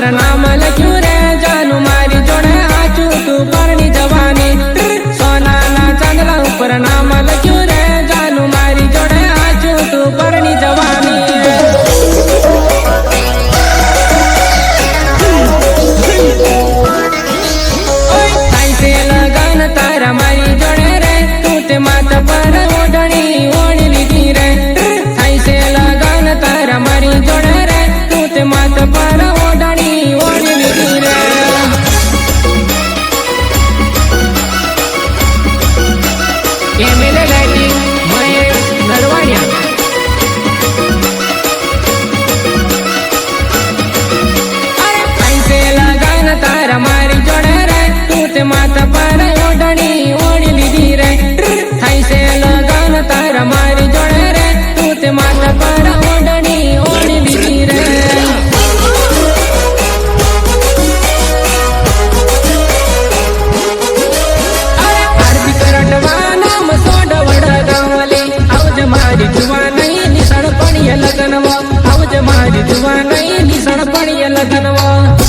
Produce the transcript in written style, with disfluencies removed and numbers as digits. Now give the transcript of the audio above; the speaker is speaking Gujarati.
ઉપર નામ લખ્યું રે જાનું મારી જોડે આચું તું પરણી જવાની સોનાના ચાંદલા ઉપર નામ લખ્યું રે જાનું મારી જોડે આચું તું પરણી જવાની તારા મારી જોડે રે તું તે માથા પર ઓઢણી ઓઢી લીધી રે થાય છે લગન તારા મારી જોડે રે તું તે માથા પર ઓઢણી ઓઢી લીધી રે એમએલએ લાઈટિંગ મહેશ નરવાડિયા અરે થાય છે લગન તારા મારી જોડે રે તું તે માથા પર તારા મારી જોડે રે તું તે માથા પર ઓઢણી ઓઢી લીધી રે આરતી કરટવા નામ સોડ વડગાવલી આવજે મારી જુવાનઈ નિસણ પણીએ લગનવા આવજે મારી જુવાનઈ નિસણ પણીએ લગનવા